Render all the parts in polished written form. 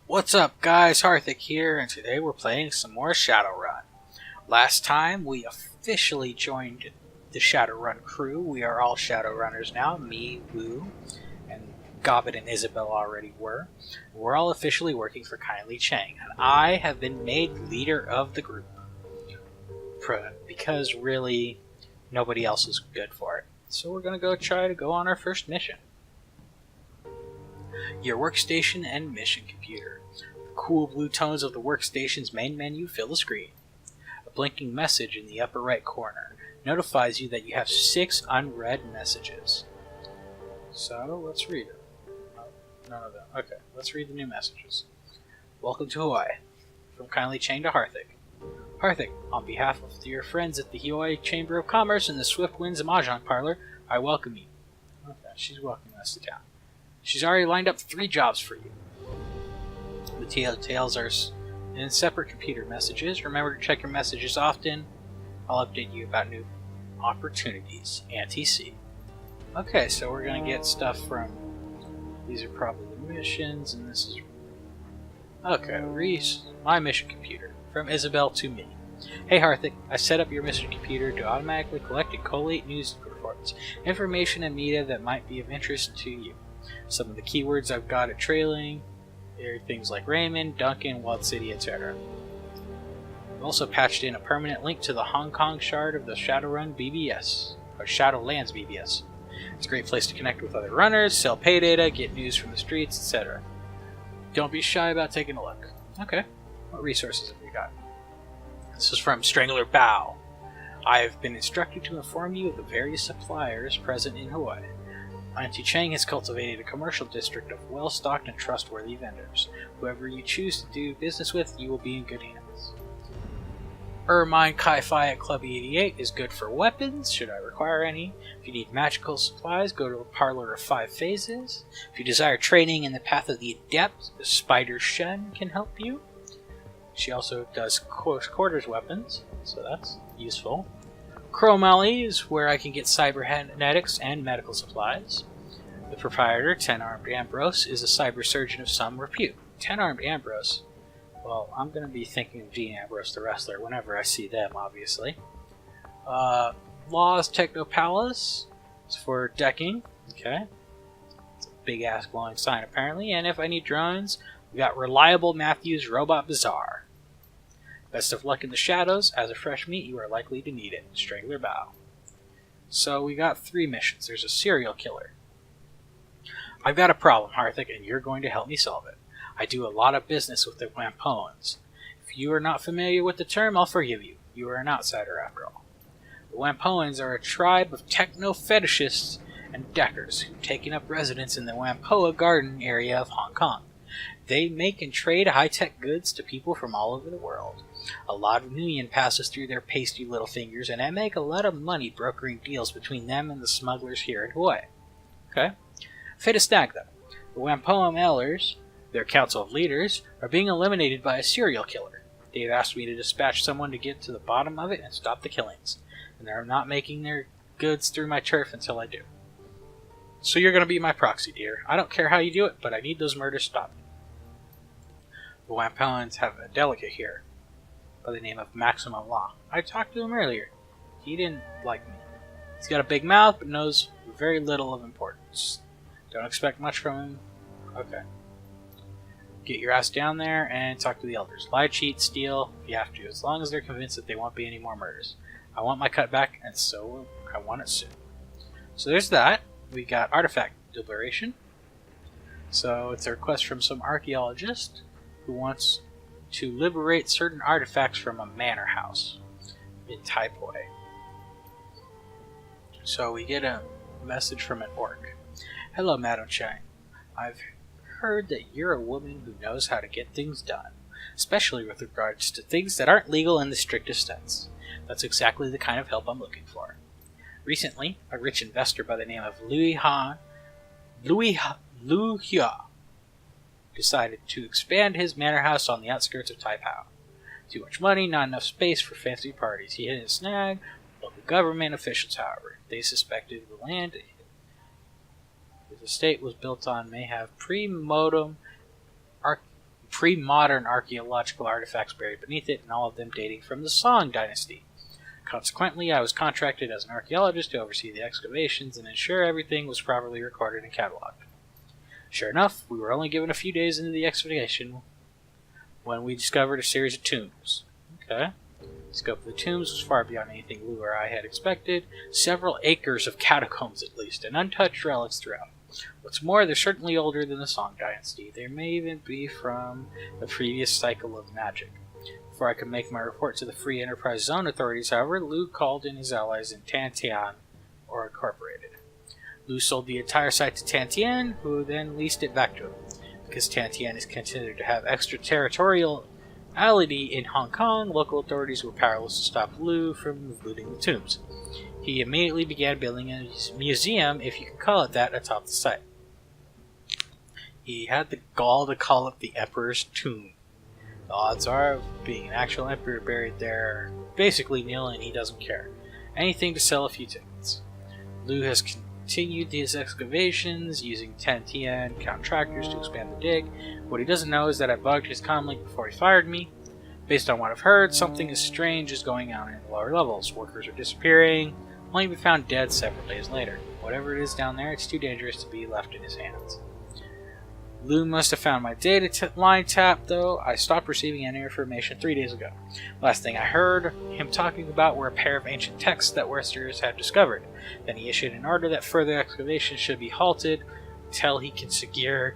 What's up guys, Harthic here, and today we're playing some more Shadowrun. Last time we officially joined the Shadowrun crew. We are all Shadowrunners now. Me, Wu, and Gobbet and Isabel already were. We're all officially working for Kindly Chang, and I have been made leader of the group. Because really, nobody else is good for it. So we're going to try to go on our first mission. Your workstation and mission computer. The cool blue tones of the workstation's main menu fill the screen. A blinking message in the upper right corner notifies you that you have 6 unread messages. So, let's read it. None of them. Okay, let's read the new messages. Welcome to Hawaii. From Kindly Chang to Harthic. Harthic, on behalf of your friends at the Hawaii Chamber of Commerce and the Swift Winds Mahjong Parlor, I welcome you. Okay, she's welcoming us to town. She's already lined up 3 jobs for you. The details are in separate computer messages. Remember to check your messages often. I'll update you about new opportunities. Anti-C. Okay, so we're going to get stuff from... These are probably the missions, and this is... Okay, Reese, my mission computer. From Isabel to me. Hey Harthic, I set up your mission computer to automatically collect and collate news reports, information and media that might be of interest to you. Some of the keywords I've got it trailing are things like Raymond, Duncan, Wild City, etc. I've also patched in a permanent link to the Hong Kong shard of the Shadowrun BBS, or Shadowlands BBS. It's a great place to connect with other runners, sell pay data, get news from the streets, etc. Don't be shy about taking a look. Okay, what resources have we got? This is from Strangler Bao. I have been instructed to inform you of the various suppliers present in Hawaii. Auntie Chang has cultivated a commercial district of well-stocked and trustworthy vendors. Whoever you choose to do business with, you will be in good hands. Ermine Kai-Fi at Club 88 is good for weapons, should I require any. If you need magical supplies, go to the Parlor of 5 Phases. If you desire training in the path of the Adept, the Spider Shen can help you. She also does quarters weapons, so that's useful. Chrome Alley is where I can get cybernetics and medical supplies. The proprietor, 10-Armed Ambrose, is a cyber surgeon of some repute. 10-Armed Ambrose? Well, I'm going to be thinking of Dean Ambrose the wrestler whenever I see them, obviously. Law's Techno Palace is for decking. Okay. It's a big-ass glowing sign, apparently. And if I need drones, we got Reliable Matthews Robot Bazaar. Best of luck in the shadows. As a fresh meat, you are likely to need it. Strangler Bow. So we got 3 missions. There's a serial killer. I've got a problem, Harthic, and you're going to help me solve it. I do a lot of business with the Wampoans. If you are not familiar with the term, I'll forgive you. You are an outsider, after all. The Wampoans are a tribe of techno-fetishists and deckers who've taken up residence in the Whampoa Garden area of Hong Kong. They make and trade high-tech goods to people from all over the world. A lot of Nuyen passes through their pasty little fingers, and I make a lot of money brokering deals between them and the smugglers here in Hawaii. Okay? Fit a snag, though. The Whampoa Elders, their council of leaders, are being eliminated by a serial killer. They've asked me to dispatch someone to get to the bottom of it and stop the killings, and they're not making their goods through my turf until I do. So you're going to be my proxy, dear. I don't care how you do it, but I need those murders stopped. The Wampoans have a delegate here by the name of Maximum Law. I talked to him earlier. He didn't like me. He's got a big mouth, but knows very little of importance. Don't expect much from him. Okay. Get your ass down there and talk to the elders. Lie, cheat, steal, if you have to, as long as they're convinced that there won't be any more murders. I want my cut back, and so I want it soon. So there's that. We got artifact liberation. So it's a request from some archaeologist who wants to liberate certain artifacts from a manor house in Taipei. So we get a message from an orc. Hello, Madam Chang. I've heard that you're a woman who knows how to get things done, especially with regards to things that aren't legal in the strictest sense. That's exactly the kind of help I'm looking for. Recently, a rich investor by the name of Lu Hua decided to expand his manor house on the outskirts of Taipei. Too much money, not enough space for fancy parties. He hit a snag. Local government officials, however, they suspected the land his estate was built on may have pre-modern pre-modern archaeological artifacts buried beneath it, and all of them dating from the Song dynasty. Consequently, I was contracted as an archaeologist to oversee the excavations and ensure everything was properly recorded and cataloged. Sure enough, we were only given a few days into the excavation when we discovered a series of tombs. Okay. The scope of the tombs was far beyond anything Lou or I had expected. Several acres of catacombs at least, and untouched relics throughout. What's more, they're certainly older than the Song dynasty. They may even be from the previous cycle of magic. Before I could make my report to the Free Enterprise Zone authorities, however, Lou called in his allies in Tantian, or Incorporated. Lou sold the entire site to Tantian, who then leased it back to him. Because Tantian is considered to have extraterritoriality in Hong Kong, local authorities were powerless to stop Lou from looting the tombs. He immediately began building a museum, if you can call it that, atop the site. He had the gall to call it the Emperor's Tomb. The odds are of being an actual emperor buried there basically nil, and he doesn't care. Anything to sell a few tickets. Lou has continued his excavations using 10TN contractors to expand the dig. What he doesn't know is that I bugged his comlink before he fired me. Based on what I've heard, something as strange is going on in the lower levels. Workers are disappearing, only to be found dead several days later. Whatever it is down there, it's too dangerous to be left in his hands. Lou must have found my data line tap, though. I stopped receiving any information 3 days ago. Last thing I heard him talking about were a pair of ancient texts that Westerners had discovered. Then he issued an order that further excavation should be halted until he can secure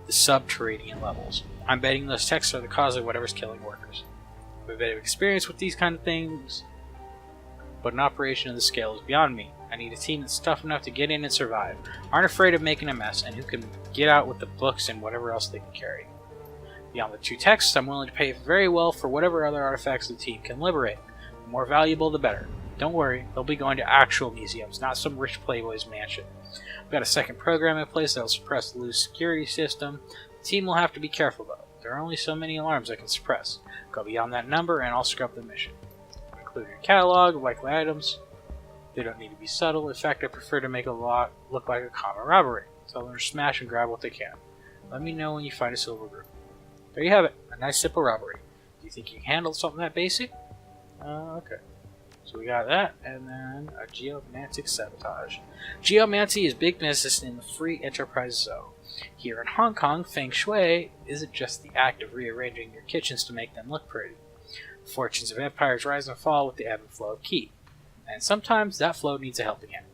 the subterranean levels. I'm betting those texts are the cause of whatever's killing workers. I have a bit of experience with these kind of things, but an operation of this scale is beyond me. I need a team that's tough enough to get in and survive, aren't afraid of making a mess, and who can get out with the books and whatever else they can carry. Beyond the 2 texts, I'm willing to pay very well for whatever other artifacts the team can liberate. The more valuable, the better. Don't worry, they'll be going to actual museums, not some rich playboy's mansion. I've got a second program in place that'll suppress Lou's security system. The team will have to be careful, though. There are only so many alarms I can suppress. Go beyond that number, and I'll scrub the mission. Include your catalog of likely items. They don't need to be subtle. In fact, I prefer to make a lot look like a common robbery. Tell them to smash and grab what they can. Let me know when you find a silver group. There you have it. A nice simple robbery. Do you think you can handle something that basic? Okay. So we got that, and then a geomantic sabotage. Geomancy is big business in the Free Enterprise Zone. Here in Hong Kong, Feng Shui isn't just the act of rearranging your kitchens to make them look pretty. The fortunes of empires rise and fall with the ebb and flow of qi. And sometimes that flow needs a helping hand.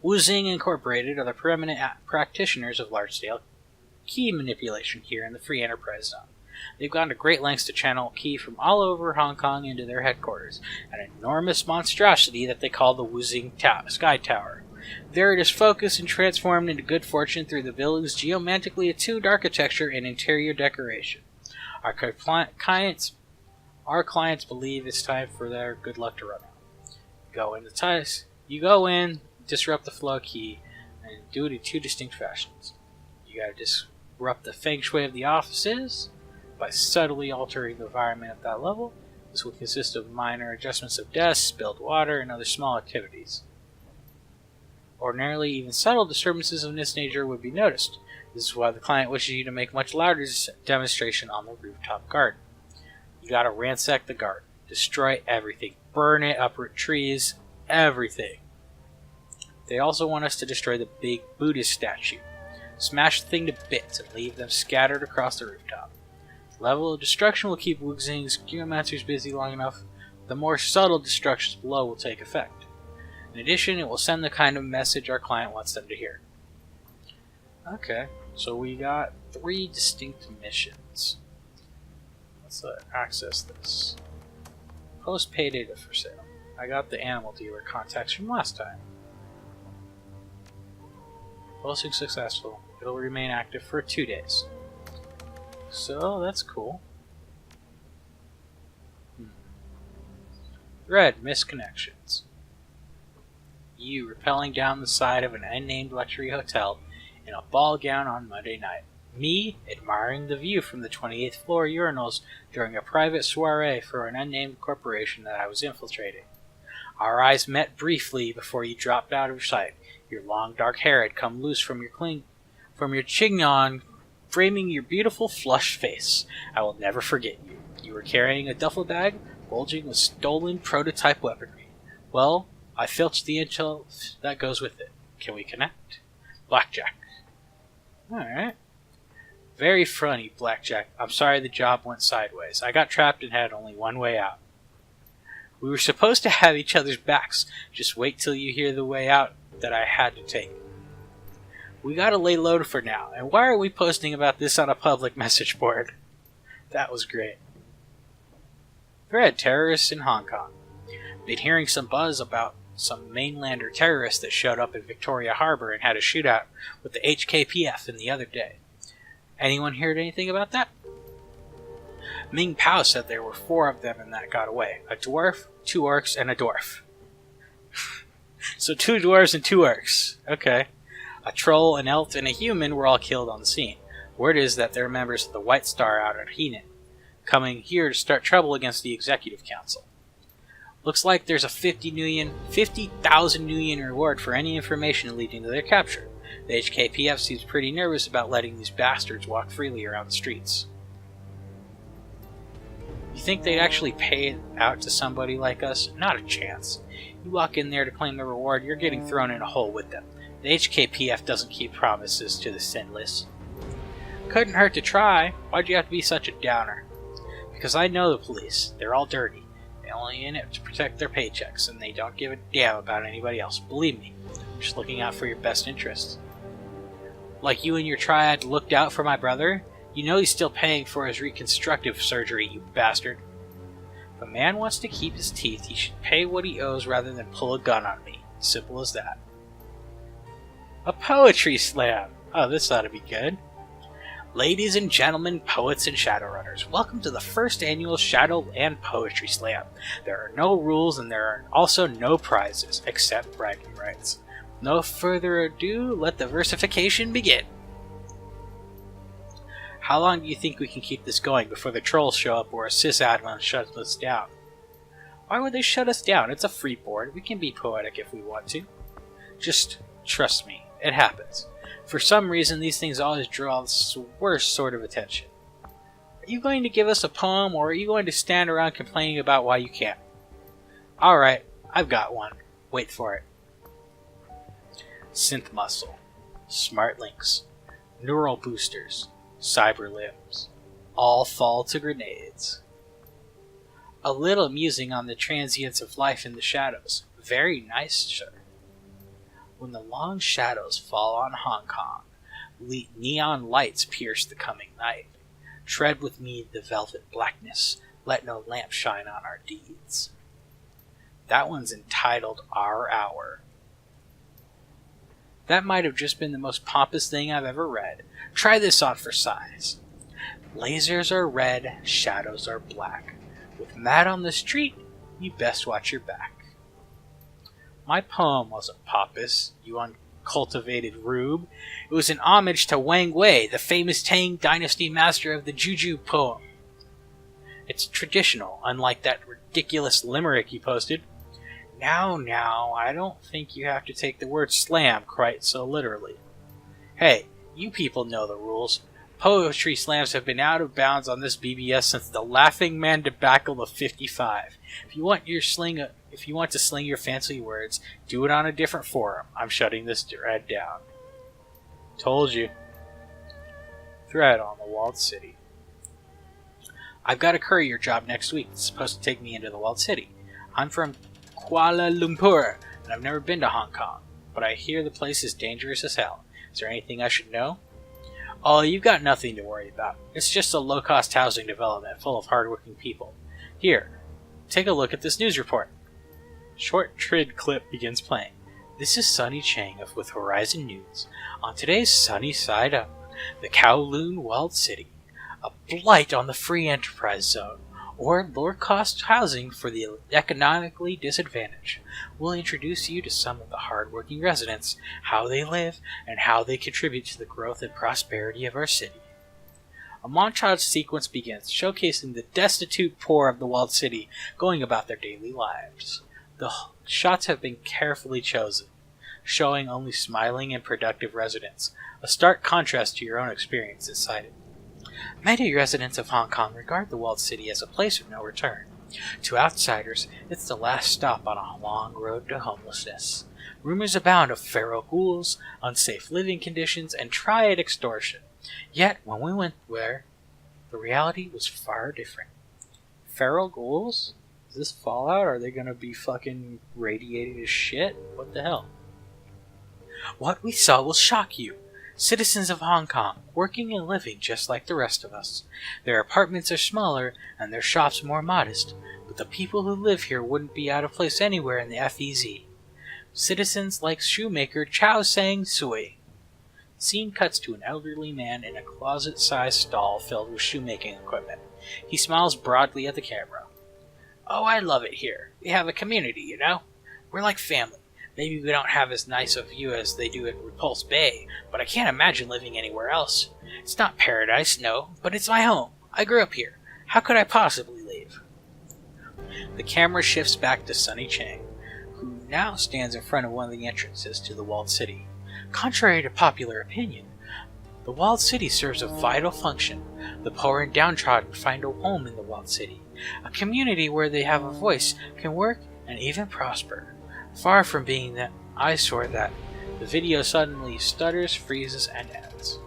Wuzing Incorporated are the preeminent practitioners of large-scale key manipulation here in the Free Enterprise Zone. They've gone to great lengths to channel key from all over Hong Kong into their headquarters, an enormous monstrosity that they call the Wuzing Sky Tower. There it is focused and transformed into good fortune through the building's geomantically attuned architecture and interior decoration. Our clients believe it's time for their good luck to run out. You go in, disrupt the flow key, and do it in 2 distinct fashions. You gotta disrupt the feng shui of the offices by subtly altering the environment at that level. This will consist of minor adjustments of desks, spilled water, and other small activities. Ordinarily, even subtle disturbances of this nature would be noticed. This is why the client wishes you to make a much louder demonstration on the rooftop garden. You gotta ransack the garden. Destroy everything. Burn it, uproot trees, everything. They also want us to destroy the big Buddhist statue. Smash the thing to bits and leave them scattered across the rooftop. The level of destruction will keep Wuxing's geomancers busy long enough. The more subtle destructions below will take effect. In addition, it will send the kind of message our client wants them to hear. Okay, so we got 3 distinct missions. Let's access this. Post pay data for sale. I got the animal dealer contacts from last time. Posting successful. It'll remain active for 2 days. So that's cool. Thread misconnections. You rappelling down the side of an unnamed luxury hotel in a ball gown on Monday night. Me admiring the view from the 28th floor urinals during a private soiree for an unnamed corporation that I was infiltrating. Our eyes met briefly before you dropped out of sight. Your long dark hair had come loose from your chignon framing your beautiful flushed face. I will never forget you. You were carrying a duffel bag bulging with stolen prototype weaponry. Well, I filched the intel that goes with it. Can we connect? Blackjack. Alright. Very funny, Blackjack. I'm sorry the job went sideways. I got trapped and had only one way out. We were supposed to have each other's backs. Just wait till you hear the way out that I had to take. We gotta lay low for now, and why are we posting about this on a public message board? That was great. Thread: terrorists in Hong Kong. Been hearing some buzz about some mainlander terrorists that showed up in Victoria Harbor and had a shootout with the HKPF the other day. Anyone heard anything about that? Ming Pao said there were 4 of them and that got away. A dwarf, 2 orcs, and a dwarf. So 2 dwarves and 2 orcs. Okay. A troll, an elf, and a human were all killed on the scene. Word is that they're members of the White Star out at Henan, coming here to start trouble against the Executive Council. Looks like there's a 50,000 New Yen reward for any information leading to their capture. The HKPF seems pretty nervous about letting these bastards walk freely around the streets. You think they'd actually pay it out to somebody like us? Not a chance. You walk in there to claim the reward, you're getting thrown in a hole with them. The HKPF doesn't keep promises to the sinless. Couldn't hurt to try. Why'd you have to be such a downer? Because I know the police. They're all dirty. They're only in it to protect their paychecks, and they don't give a damn about anybody else. Believe me. I'm just looking out for your best interests. Like you and your triad looked out for my brother? You know he's still paying for his reconstructive surgery, you bastard. If a man wants to keep his teeth, he should pay what he owes rather than pull a gun on me. Simple as that. A poetry slam! Oh, this ought to be good. Ladies and gentlemen, poets and Shadowrunners, welcome to the first annual Shadowland Poetry Slam. There are no rules and there are also no prizes, except bragging rights. No further ado, let the versification begin. How long do you think we can keep this going before the trolls show up or a sysadmin shuts us down? Why would they shut us down? It's a free board. We can be poetic if we want to. Just trust me, it happens. For some reason, these things always draw the worst sort of attention. Are you going to give us a poem, or are you going to stand around complaining about why you can't? Alright, I've got one. Wait for it. Synth muscle, smart links, neural boosters, cyber limbs, all fall to grenades. A little musing on the transience of life in the shadows. Very nice, sir. When the long shadows fall on Hong Kong, neon lights pierce the coming night. Tread with me the velvet blackness, let no lamp shine on our deeds. That one's entitled Our Hour. That might have just been the most pompous thing I've ever read. Try this on for size. Lasers are red, shadows are black. With Matt on the street, you best watch your back. My poem wasn't pompous, you uncultivated rube. It was an homage to Wang Wei, the famous Tang Dynasty master of the Juju poem. It's traditional, unlike that ridiculous limerick you posted. Now, I don't think you have to take the word slam quite so literally. Hey, you people know the rules. Poetry slams have been out of bounds on this BBS since the Laughing Man debacle of 55. If you want to sling your fancy words, do it on a different forum. I'm shutting this thread down. Told you. Thread on the walled city. I've got a courier job next week. It's supposed to take me into the walled city. I'm from Kuala Lumpur, and I've never been to Hong Kong, but I hear the place is dangerous as hell. Is there anything I should know? Oh, you've got nothing to worry about. It's just a low-cost housing development full of hard-working people. Here, take a look at this news report. Short trid clip begins playing. This is Sunny Chang with Horizon News. On today's Sunny Side Up, the Kowloon Walled City, a blight on the free enterprise zone, or lower-cost housing for the economically disadvantaged. We'll introduce you to some of the hard-working residents, how they live, and how they contribute to the growth and prosperity of our city. A montage sequence begins, showcasing the destitute poor of the walled city going about their daily lives. The shots have been carefully chosen. showing only smiling and productive residents, a stark contrast to your own experience inside it. Many residents of Hong Kong regard the walled city as a place of no return. To outsiders, it's the last stop on a long road to homelessness. Rumors abound of feral ghouls, unsafe living conditions, and triad extortion. Yet, when we went there, the reality was far different. Feral ghouls? Is this Fallout? Are they gonna be fucking radiated as shit? What the hell? What we saw will shock you. Citizens of Hong Kong, working and living just like the rest of us. Their apartments are smaller and their shops more modest, but the people who live here wouldn't be out of place anywhere in the FEZ. Citizens like shoemaker Chow Sang Sui. Scene cuts to an elderly man in a closet-sized stall filled with shoemaking equipment. He smiles broadly at the camera. Oh, I love it here. We have a community, you know? We're like family. Maybe we don't have as nice a view as they do at Repulse Bay, but I can't imagine living anywhere else. It's not paradise, no, but it's my home. I grew up here. How could I possibly leave? The camera shifts back to Sunny Chang, who now stands in front of one of the entrances to the walled city. Contrary to popular opinion, the walled city serves a vital function. The poor and downtrodden find a home in the walled city, a community where they have a voice, can work, and even prosper. Far from being that eyesore that the video suddenly stutters, freezes, and ends.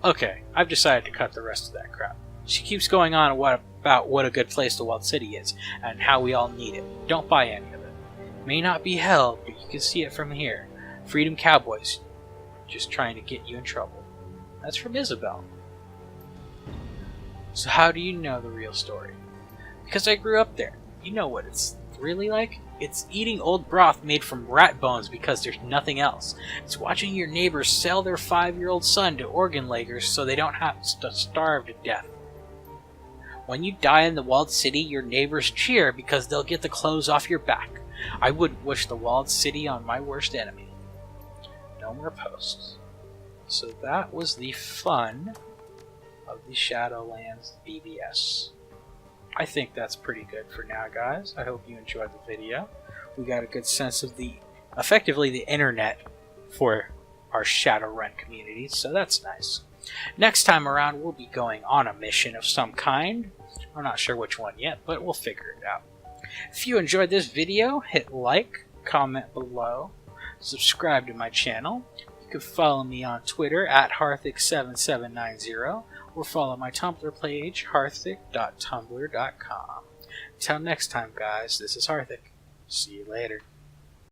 Okay, I've decided to cut the rest of that crap. She keeps going on about what a good place the walled city is, and how we all need it. Don't buy any of it. May not be hell, but you can see it from here. Freedom Cowboys, just trying to get you in trouble. That's from Isabel. So how do you know the real story? Because I grew up there. You know what it's really like? It's eating old broth made from rat bones because there's nothing else. It's watching your neighbors sell their 5-year-old son to organ leggers so they don't have to starve to death. When you die in the walled city, your neighbors cheer because they'll get the clothes off your back. I wouldn't wish the walled city on my worst enemy. No more posts. So that was the fun of the Shadowlands BBS. I think that's pretty good for now, guys. I hope you enjoyed the video. We got a good sense of effectively the internet for our Shadowrun community, so that's nice. Next time around, we'll be going on a mission of some kind. I'm not sure which one yet, but we'll figure it out. If you enjoyed this video, hit like, comment below, subscribe to my channel. You can follow me on Twitter at Harthic7790. Or follow my Tumblr page, harthic.tumblr.com. Until next time, guys, this is Harthic. See you later.